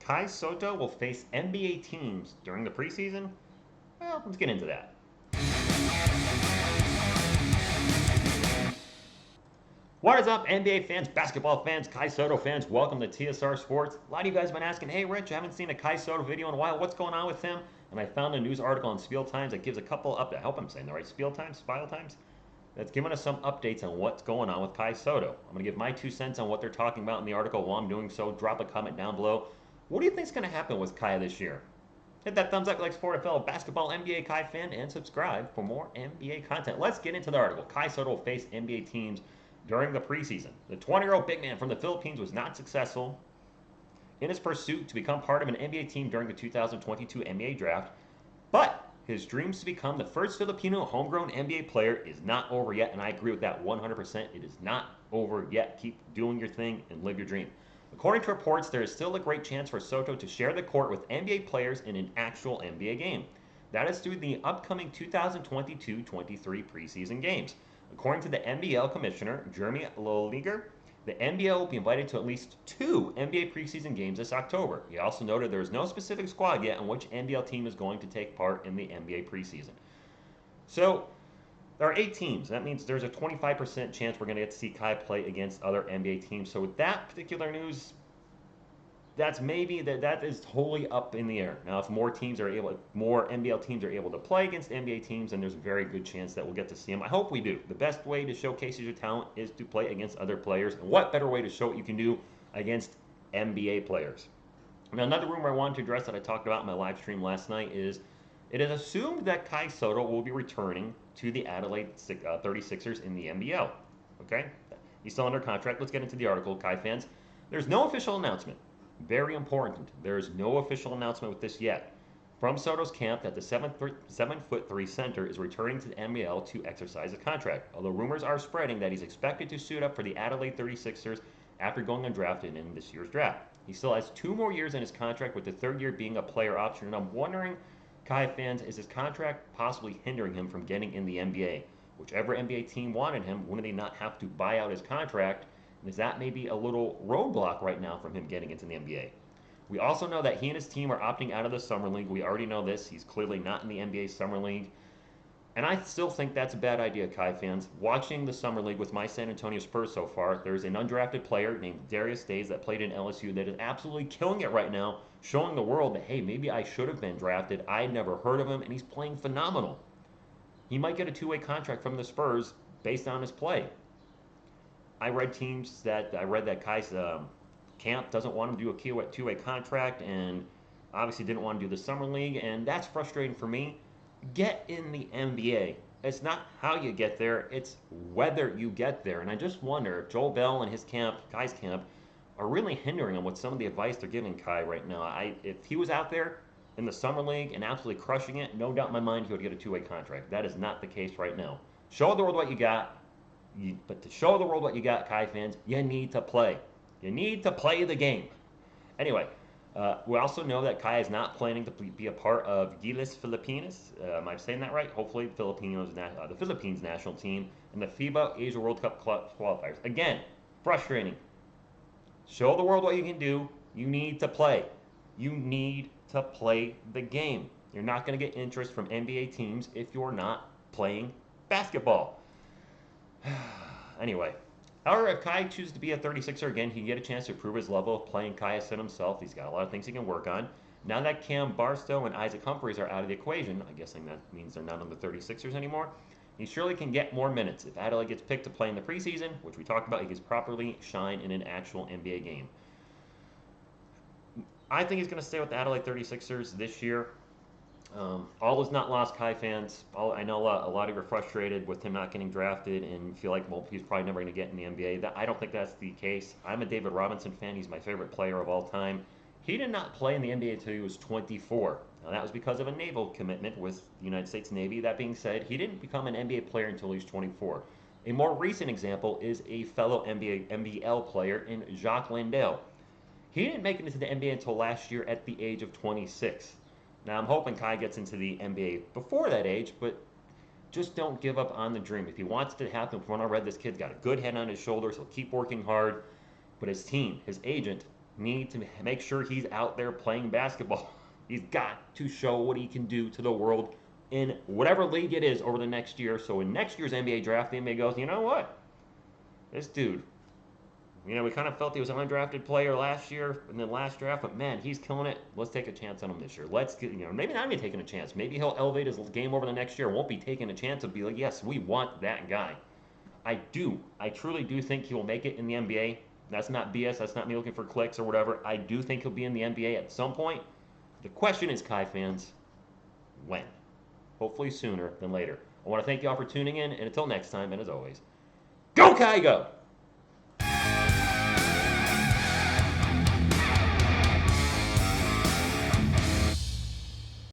Kai Sotto will face NBA teams during the preseason? Well, let's get into that. What is up, NBA fans, basketball fans, Kai Sotto fans? Welcome to TSR Sports. A lot of you guys have been asking, hey, Rich, I haven't seen a Kai Sotto video in a while. What's going on with him? And I found a news article on Spiel Times that gives a couple up. I hope I'm saying the right Spiel Times, Spiel Times. That's giving us some updates on what's going on with Kai Sotto. I'm going to give my 2 cents on what they're talking about in the article. While I'm doing so, drop a comment down below. What do you think is going to happen with Kai this year? Hit that thumbs up like support a fellow basketball NBA Kai fan and subscribe for more NBA content. Let's get into the article. Kai Sotto will face NBA teams during the preseason. The 20-year-old big man from the Philippines was not successful in his pursuit to become part of an NBA team during the 2022 NBA draft, but his dreams to become the first Filipino homegrown NBA player is not over yet, and I agree with that 100%. It is not over yet. Keep doing your thing and live your dream. According to reports, there is still a great chance for Sotto to share the court with NBA players in an actual NBA game. That is through the upcoming 2022-23 preseason games. According to the NBL commissioner, Jeremy Loliger, the NBL will be invited to at least 2 NBA preseason games this October. He also noted there is no specific squad yet on which NBL team is going to take part in the NBA preseason. So, there are 8 teams. That means there's a 25% chance we're going to get to see Kai play against other NBA teams. So with that particular news, that is totally up in the air. Now, if more NBL teams are able to play against NBA teams, then there's a very good chance that we'll get to see them. I hope we do. The best way to showcase your talent is to play against other players. And what better way to show what you can do against NBA players? Now, another rumor I wanted to address that I talked about in my live stream last night is it is assumed that Kai Sotto will be returning to the Adelaide 36ers in the NBL. Okay? He's still under contract. Let's get into the article, Kai fans. There's no official announcement. Very important. There is no official announcement with this yet. From Sotto's camp that the 7'3" center is returning to the NBL to exercise a contract. Although rumors are spreading that he's expected to suit up for the Adelaide 36ers after going undrafted in this year's draft. He still has 2 more years in his contract, with the 3rd year being a player option. And I'm wondering, Kai fans, is his contract possibly hindering him from getting in the NBA? Whichever NBA team wanted him, wouldn't they not have to buy out his contract? And is that maybe a little roadblock right now from him getting into the NBA? We also know that he and his team are opting out of the Summer League. We already know this. He's clearly not in the NBA Summer League. And I still think that's a bad idea, Kai fans. Watching the Summer League with my San Antonio Spurs so far, there's an undrafted player named Darius Days that played in LSU that is absolutely killing it right now, showing the world that, hey, maybe I should have been drafted. I'd never heard of him, and he's playing phenomenal. He might get a 2-way contract from the Spurs based on his play. I read that Kai's camp doesn't want him to do a 2-way contract, and obviously didn't want to do the Summer League, and that's frustrating for me. Get in the NBA. It's not how you get there, it's whether you get there. And I just wonder if Joel Bell and his camp, Kai's camp, are really hindering him with some of the advice they're giving Kai right now. If he was out there in the Summer League and absolutely crushing it, no doubt in my mind he would get a 2-way contract. That is not the case right now. Show the world what you got. But to show the world what you got, Kai fans, you need to play. You need to play the game. Anyway, we also know that Kai is not planning to be a part of Gilas Filipinas. Am I saying that right? Hopefully, the Philippines national team in the FIBA Asia World Cup qualifiers. Again, frustrating. Show the world what you can do. You need to play. You need to play the game. You're not going to get interest from NBA teams if you're not playing basketball. Anyway, however, if Kai chooses to be a 36er again, he can get a chance to prove his level of playing. Kai has said himself he's got a lot of things he can work on. Now that Cam Barstow and Isaac Humphries are out of the equation, I'm guessing that means they're not on the 36ers anymore, he surely can get more minutes. If Adelaide gets picked to play in the preseason, which we talked about, he can properly shine in an actual NBA game. I think he's going to stay with the Adelaide 36ers this year. All is not lost, Kai fans. I know a lot of you are frustrated with him not getting drafted and feel like, well, he's probably never going to get in the NBA. I don't think that's the case. I'm a David Robinson fan. He's my favorite player of all time. He did not play in the NBA until he was 24. Now, that was because of a naval commitment with the United States Navy. That being said, he didn't become an NBA player until he was 24. A more recent example is a fellow NBL player in Jacques Landale. He didn't make it into the NBA until last year at the age of 26. Now, I'm hoping Kai gets into the NBA before that age, but just don't give up on the dream. If he wants it to happen, from what I read, this kid's got a good head on his shoulders. He'll keep working hard. But his team, his agent, need to make sure he's out there playing basketball. He's got to show what he can do to the world in whatever league it is over the next year. So in next year's NBA draft, the NBA goes, you know what? This dude, we kind of felt he was an undrafted player last year in the last draft, but man, he's killing it. Let's take a chance on him this year. Let's get, maybe not even taking a chance. Maybe he'll elevate his game over the next year. Won't be taking a chance and be like, yes, we want that guy. I truly do think he will make it in the NBA. That's not BS. That's not me looking for clicks or whatever. I do think he'll be in the NBA at some point. The question is, Kai fans, when? Hopefully sooner than later. I want to thank you all for tuning in, and until next time, and as always, go Kai, go!